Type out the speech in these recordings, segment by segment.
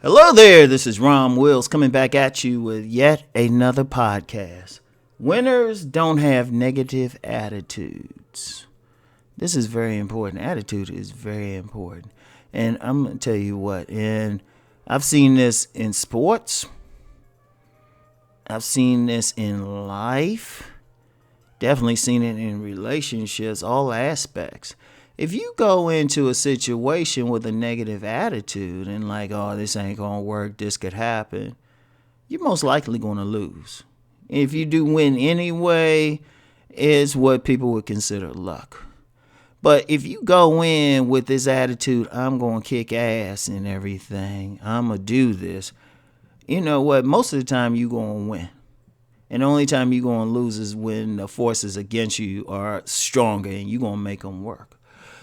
Hello there, this is Rom Wills coming back at you with yet another podcast. Winners don't have negative attitudes. This is very important. Attitude is very important. And I'm going to tell you what, and I've seen this in sports. I've seen this in life. Definitely seen it in relationships, all aspects. If you go into a situation with a negative attitude and like, oh, this ain't going to work, this could happen, you're most likely going to lose. If you do win anyway, it's what people would consider luck. But if you go in with this attitude, I'm going to kick ass and everything, I'm going to do this, you know what? Most of the time you're going to win. And the only time you're going to lose is when the forces against you are stronger and you're going to make them work.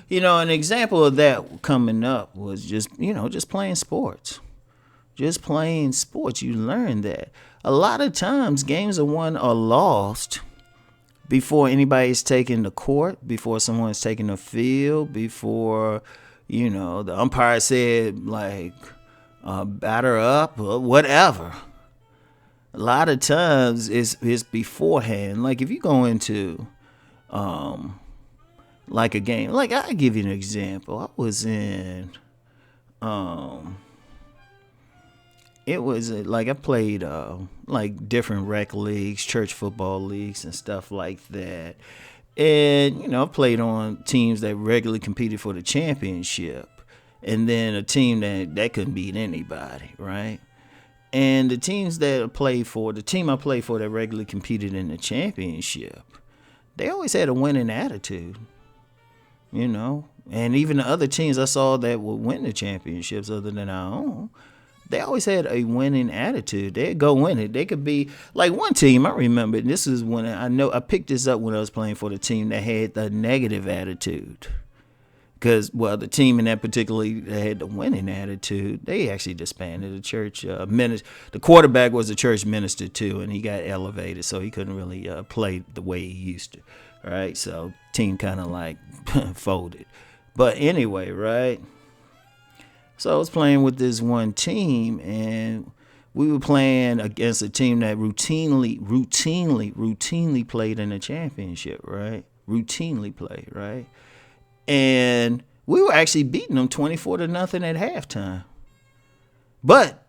You know, an example of that coming up was just playing sports. Just playing sports. You learn that. A lot of times games are won or lost before anybody's taking the court, before someone's taking the field, before, the umpire said, batter up or whatever. A lot of times it's beforehand. Like if you go into like a game, like I'll give you an example. I was in I played like different rec leagues, church football leagues and stuff like that. And I played on teams that regularly competed for the championship, and then a team that couldn't beat anybody, right? And the teams that I played for, the team I played for that regularly competed in the championship, they always had a winning attitude. And even the other teams I saw that would win the championships other than our own, they always had a winning attitude. They'd go win it. They could be like one team I remember, and this is when I picked this up when I was playing for the team that had the negative attitude. Because, the team in that particularly that had the winning attitude, they actually disbanded. The church minister. The quarterback was a church minister too, and he got elevated, so he couldn't really play the way he used to. Right, so team kind of like folded. But anyway, right. So I was playing with this one team, and we were playing against a team that routinely played in the championship, right? Routinely played, right? And we were actually beating them 24-0 at halftime. But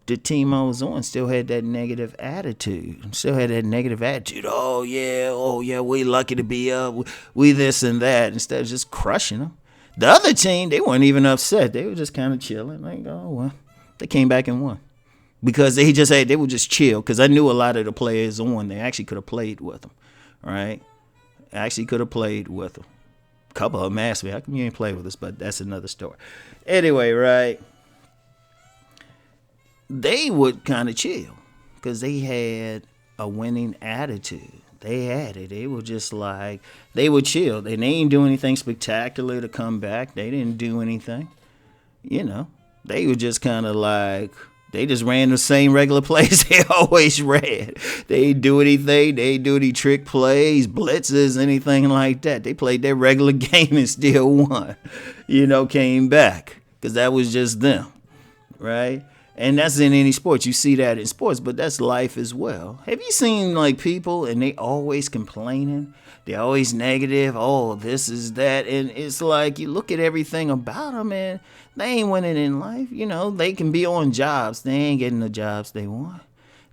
the team I was on still had that negative attitude. Oh yeah, we lucky to be up. We this and that, instead of just crushing them. The other team, they weren't even upset. They were just kind of chilling. Like, oh, well, they came back and won. Because they were just chill. Because I knew a lot of the players on. They actually could have played with them. Right? A couple of them asked me, how come you ain't play with us? But that's another story. Anyway, right? They would kind of chill because they had a winning attitude. They had it. They were just like, they would chill. And they didn't do anything spectacular to come back. They didn't do anything. They were just kind of like, they just ran the same regular plays they always ran. They didn't do anything. They didn't do any trick plays, blitzes, anything like that. They played their regular game and still won. Came back because that was just them, right? And that's in any sport. You see that in sports, but that's life as well. Have you seen like people and they always complaining? They're always negative. Oh, this is that. And it's like you look at everything about them and they ain't winning in life. They can be on jobs. They ain't getting the jobs they want.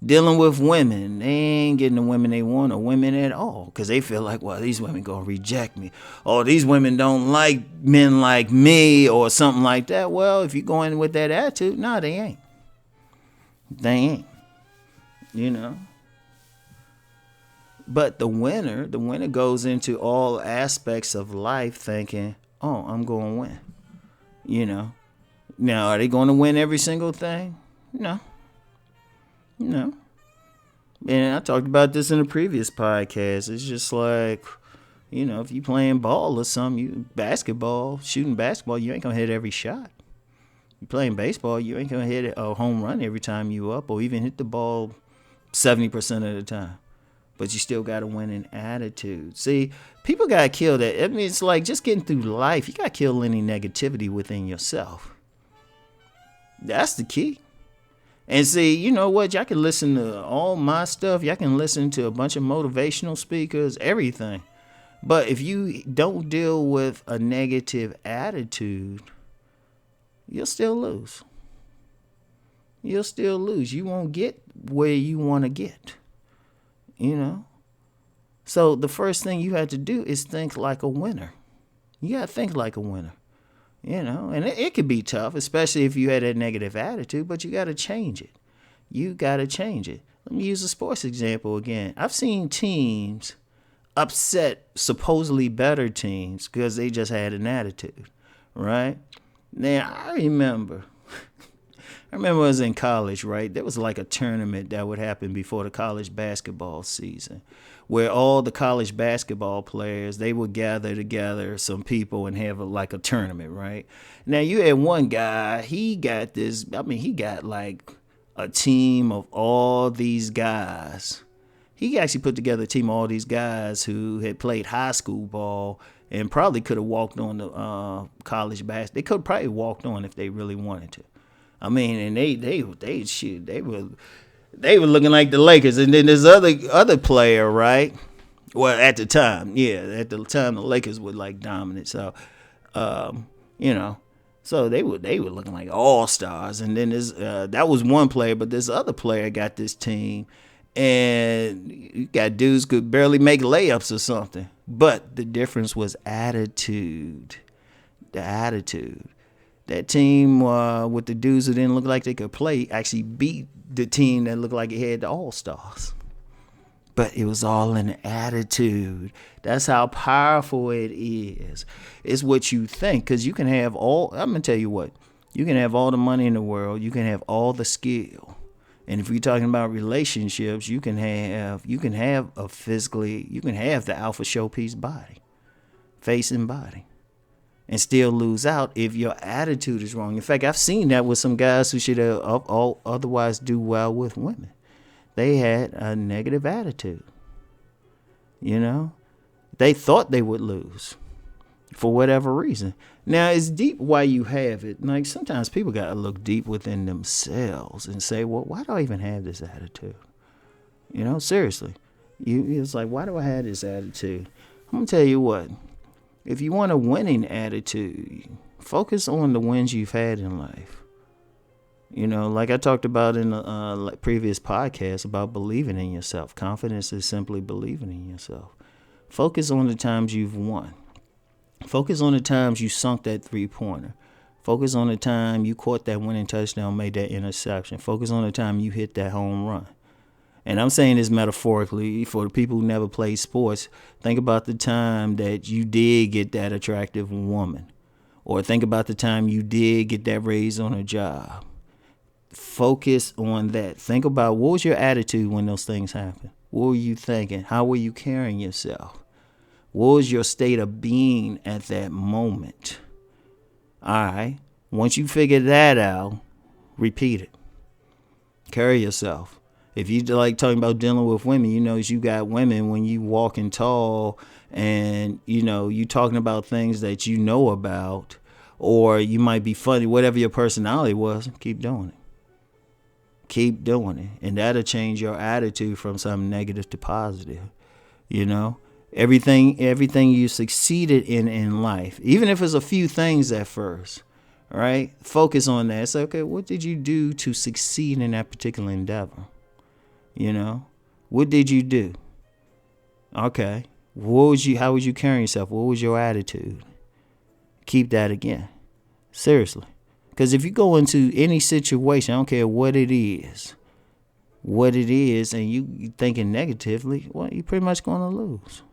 Dealing with women. They ain't getting the women they want or women at all. Because they feel like, well, these women going to reject me. Or these women don't like men like me or something like that. Well, if you're going with that attitude, no, they ain't. They ain't, But the winner goes into all aspects of life thinking, oh, I'm going to win. Now, are they going to win every single thing? No. And I talked about this in a previous podcast. It's just like, if you playing ball or something, shooting basketball, you ain't going to hit every shot. You playing baseball, you ain't going to hit a home run every time you up or even hit the ball 70% of the time. But you still got a winning attitude. See, people got to kill that. I mean, it's like just getting through life. You got to kill any negativity within yourself. That's the key. And see, you know what? Y'all can listen to all my stuff. Y'all can listen to a bunch of motivational speakers, everything. But if you don't deal with a negative attitude, you'll still lose. You'll still lose. You won't get where you want to get. You know? So the first thing you have to do is think like a winner. You got to think like a winner. You know, and it could be tough, especially if you had a negative attitude, but you got to change it. You got to change it. Let me use a sports example again. I've seen teams upset supposedly better teams because they just had an attitude, right? Now, I remember I was in college, right? There was like a tournament that would happen before the college basketball season where all the college basketball players, they would gather together, some people, and have like a tournament, right? Now, you had one guy, he got like a team of all these guys. He actually put together a team of all these guys who had played high school ball and probably could have walked on the college basketball. They could have probably walked on if they really wanted to. I mean, and they were looking like the Lakers. And then this other player, right? Well, at the time, the Lakers were like dominant. So, you know, so they were looking like all stars. And then this that was one player, but this other player got this team, and you got dudes could barely make layups or something. But the difference was attitude. The attitude. That team with the dudes who didn't look like they could play actually beat the team that looked like it had the all-stars. But it was all in attitude. That's how powerful it is. It's what you think. Because you can have I'm going to tell you what. You can have all the money in the world. You can have all the skill. And if we're talking about relationships, you can have the alpha showpiece body. Face and body. And still lose out if your attitude is wrong. In fact, I've seen that with some guys who should otherwise do well with women. They had a negative attitude. You know? They thought they would lose for whatever reason. Now, it's deep why you have it. Like, sometimes people got to look deep within themselves and say, well, why do I even have this attitude? You know, seriously. It's like, why do I have this attitude? I'm going to tell you what. If you want a winning attitude, focus on the wins you've had in life. You know, like I talked about in the previous podcast about believing in yourself. Confidence is simply believing in yourself. Focus on the times you've won. Focus on the times you sunk that three-pointer. Focus on the time you caught that winning touchdown, made that interception. Focus on the time you hit that home run. And I'm saying this metaphorically for the people who never played sports. Think about the time that you did get that attractive woman. Or think about the time you did get that raise on a job. Focus on that. Think about what was your attitude when those things happened. What were you thinking? How were you carrying yourself? What was your state of being at that moment? All right. Once you figure that out, repeat it. Carry yourself. If you like talking about dealing with women, you know, you got women when you walking tall and, you know, you talking about things that you know about, or you might be funny, whatever your personality was, keep doing it. Keep doing it. And that'll change your attitude from something negative to positive. You know, everything you succeeded in life, even if it's a few things at first, right? Focus on that. Say, okay, what did you do to succeed in that particular endeavor? You know, what did you do? Okay. How was you carrying yourself? What was your attitude? Keep that again. Seriously. Because if you go into any situation, I don't care what it is, and you thinking negatively, well, you're pretty much going to lose.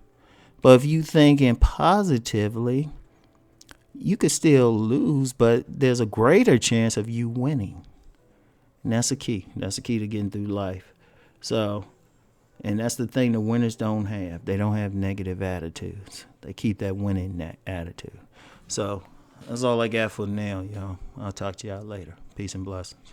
But if you thinking positively, you could still lose, but there's a greater chance of you winning. And that's the key. That's the key to getting through life. So, and that's the thing the winners don't have. They don't have negative attitudes. They keep that winning attitude. So, that's all I got for now, y'all. I'll talk to y'all later. Peace and blessings.